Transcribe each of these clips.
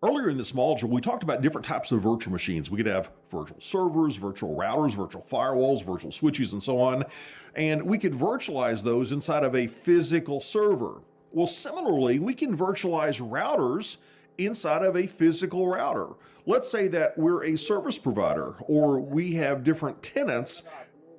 Earlier in this module, we talked about different types of virtual machines. We could have virtual servers, virtual routers, virtual firewalls, virtual switches, and so on. And we could virtualize those inside of a physical server. Well, similarly, we can virtualize routers inside of a physical router. Let's say that we're a service provider or we have different tenants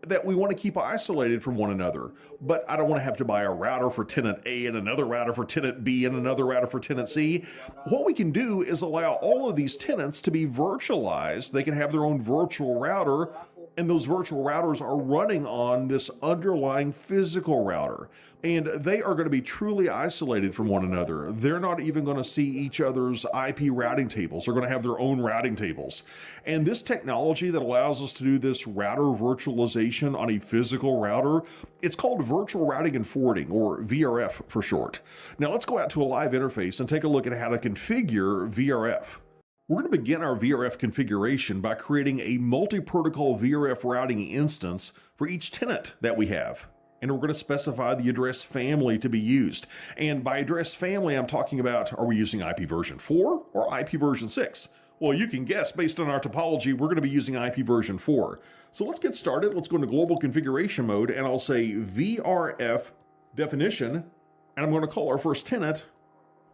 that we want to keep isolated from one another. But I don't want to have to buy a router for tenant A and another router for tenant B and another router for tenant C. What we can do is allow all of these tenants to be virtualized. They can have their own virtual router, and those virtual routers are running on this underlying physical router. And they are going to be truly isolated from one another. They're not even going to see each other's IP routing tables. They're going to have their own routing tables. And this technology that allows us to do this router virtualization on a physical router, it's called virtual routing and forwarding, or VRF for short. Now let's go out to a live interface and take a look at how to configure VRF. We're going to begin our VRF configuration by creating a multi-protocol VRF routing instance for each tenant that we have. And we're going to specify the address family to be used. And by address family, I'm talking about, are we using IP version 4 or IP version 6? Well, you can guess based on our topology, we're going to be using IP version 4. So let's get started. Let's go into global configuration mode, and I'll say VRF definition, and I'm going to call our first tenant,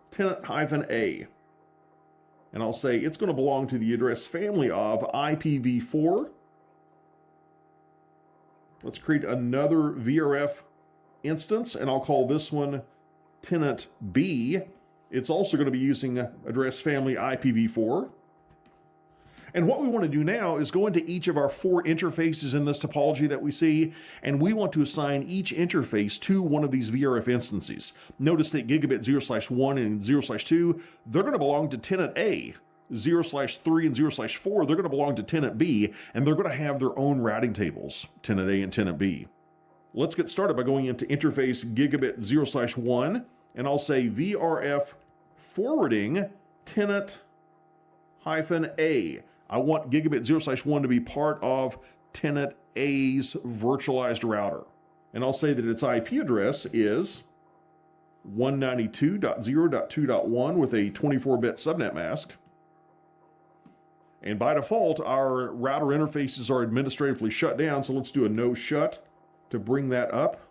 tenant-A. And I'll say it's going to belong to the address family of IPv4. Let's create another VRF instance, and I'll call this one tenant B. It's also going to be using address family IPv4. And what we want to do now is go into each of our 4 interfaces in this topology that we see, and we want to assign each interface to one of these VRF instances. Notice that gigabit 0/1 and 0/2, they're going to belong to tenant A. 0/3 and 0/4, they're going to belong to tenant B, and they're going to have their own routing tables, tenant A and tenant B. Let's get started by going into interface gigabit 0/1, and I'll say VRF forwarding tenant-A. I want gigabit 0/1 to be part of tenant A's virtualized router. And I'll say that its IP address is 192.0.2.1 with a 24-bit subnet mask. And by default, our router interfaces are administratively shut down, so let's do a no shut to bring that up.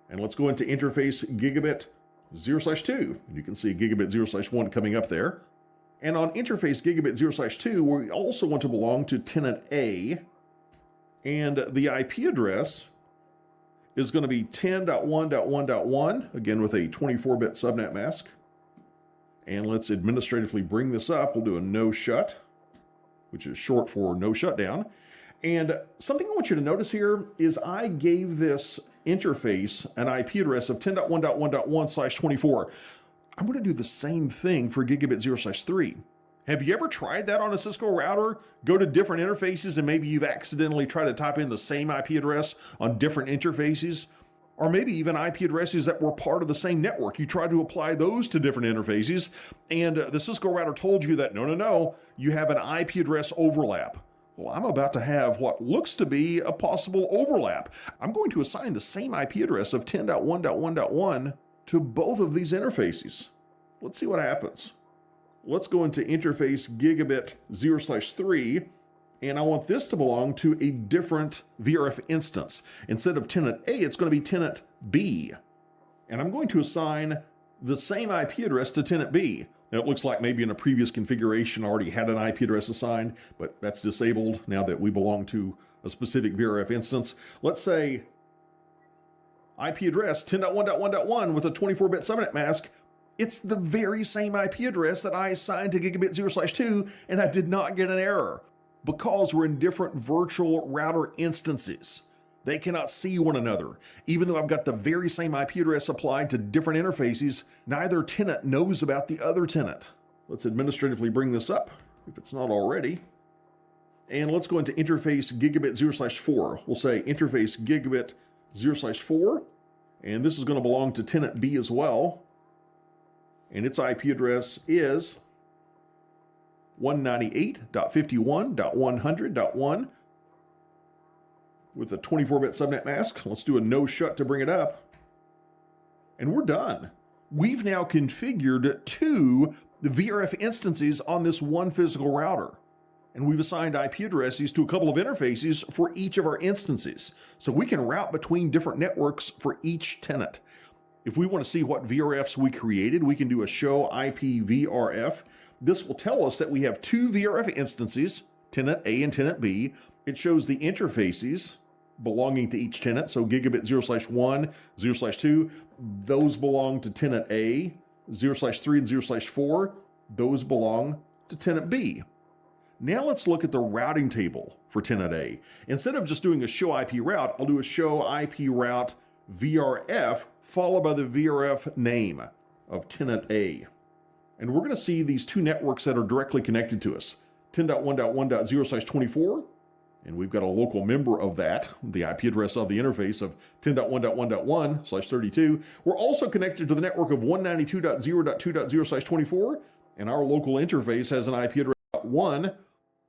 And let's go into interface gigabit 0/2. And you can see gigabit 0/1 coming up there. And on interface gigabit 0/2, we also want to belong to tenant A. And the IP address is going to be 10.1.1.1, again with a 24-bit subnet mask. And let's administratively bring this up. We'll do a no shut, which is short for no shutdown. And something I want you to notice here is I gave this interface an IP address of 10.1.1.1/24. I'm going to do the same thing for gigabit 0/3. Have you ever tried that on a Cisco router? Go to different interfaces and maybe you've accidentally tried to type in the same IP address on different interfaces? Or maybe even IP addresses that were part of the same network. You tried to apply those to different interfaces, and the Cisco router told you that, no, you have an IP address overlap. Well, I'm about to have what looks to be a possible overlap. I'm going to assign the same IP address of 10.1.1.1 to both of these interfaces. Let's see what happens. Let's go into interface gigabit 0/3. And I want this to belong to a different VRF instance. Instead of tenant A, it's going to be tenant B. And I'm going to assign the same IP address to tenant B. Now it looks like maybe in a previous configuration I already had an IP address assigned, but that's disabled now that we belong to a specific VRF instance. Let's say IP address 10.1.1.1 with a 24-bit subnet mask. It's the very same IP address that I assigned to gigabit 0/2, and I did not get an error. Because we're in different virtual router instances. They cannot see one another. Even though I've got the very same IP address applied to different interfaces, neither tenant knows about the other tenant. Let's administratively bring this up, if it's not already. And let's go into interface gigabit 0/4. We'll say interface gigabit 0/4, and this is going to belong to tenant B as well. And its IP address is 198.51.100.1 with a 24-bit subnet mask. Let's do a no shut to bring it up. And we're done. we've now configured two VRF instances on this one physical router. And we've assigned IP addresses to a couple of interfaces for each of our instances. So we can route between different networks for each tenant. If we want to see what VRFs we created, we can do a show IP VRF. This will tell us that we have two VRF instances, tenant A and tenant B. It shows the interfaces belonging to each tenant. So gigabit 0/1, 0/2, those belong to tenant A, 0/3 and 0/4, those belong to tenant B. Now let's look at the routing table for tenant A. Instead of just doing a show IP route, I'll do a show IP route VRF followed by the VRF name of tenant A. And we're going to see these two networks that are directly connected to us, 10.1.1.0/24, and we've got a local member of that, the IP address of the interface of 10.1.1.1/32. We're also connected to the network of 192.0.2.0/24, and our local interface has an IP address of 1.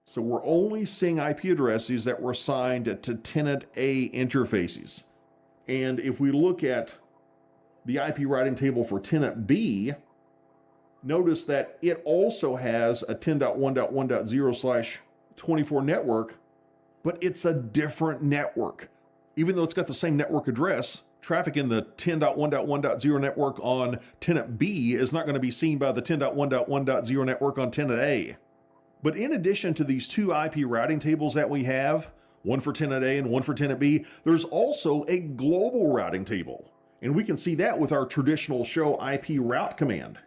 So we're only seeing IP addresses that were assigned to tenant A interfaces. And if we look at the IP routing table for tenant B, notice that it also has a 10.1.1.0/24 network, but it's a different network. Even though it's got the same network address, traffic in the 10.1.1.0 network on tenant B is not going to be seen by the 10.1.1.0 network on tenant A. But in addition to these two IP routing tables that we have, one for tenant A and one for tenant B, there's also a global routing table. And we can see that with our traditional show IP route command.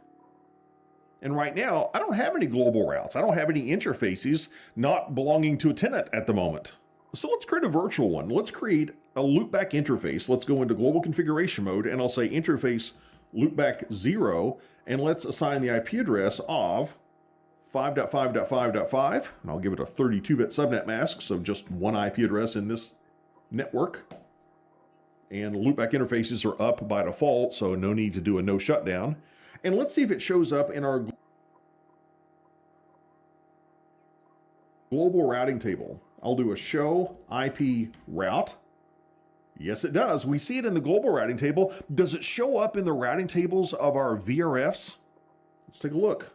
And right now, I don't have any global routes. I don't have any interfaces not belonging to a tenant at the moment. So let's create a virtual one. Let's create a loopback interface. Let's go into global configuration mode, and I'll say interface loopback 0, and let's assign the IP address of 5.5.5.5, and I'll give it a 32-bit subnet mask, so just one IP address in this network. And loopback interfaces are up by default, so no need to do a no shutdown. And let's see if it shows up in our global routing table. I'll do a show IP route. Yes, it does. We see it in the global routing table. Does it show up in the routing tables of our VRFs? Let's take a look.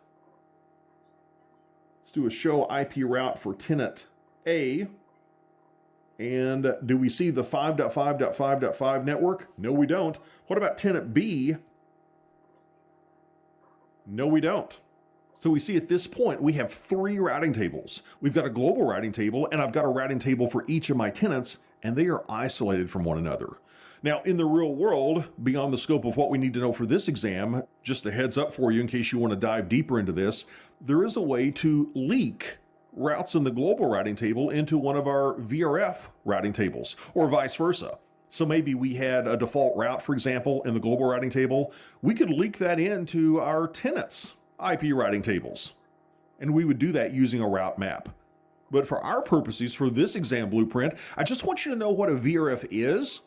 Let's do a show IP route for tenant A. And do we see the 5.5.5.5 network? No, we don't. What about tenant B? No, we don't. So we see at this point, we have three routing tables. We've got a global routing table, and I've got a routing table for each of my tenants, and they are isolated from one another. Now, in the real world, beyond the scope of what we need to know for this exam, just a heads up for you in case you want to dive deeper into this, there is a way to leak routes in the global routing table into one of our VRF routing tables, or vice versa. So maybe we had a default route, for example, in the global routing table. We could leak that into our tenants' IP routing tables, and we would do that using a route map. But for our purposes, for this exam blueprint, I just want you to know what a VRF is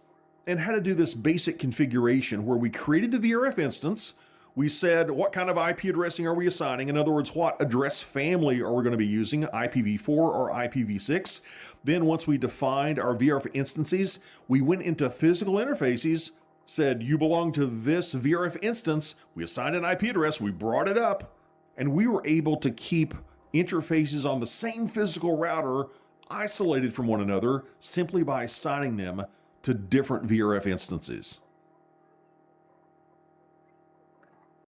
and how to do this basic configuration where we created the VRF instance. We said, what kind of IP addressing are we assigning? In other words, what address family are we going to be using, IPv4 or IPv6? Then once we defined our VRF instances, we went into physical interfaces, said, you belong to this VRF instance. We assigned an IP address, we brought it up, and we were able to keep interfaces on the same physical router isolated from one another simply by assigning them to different VRF instances.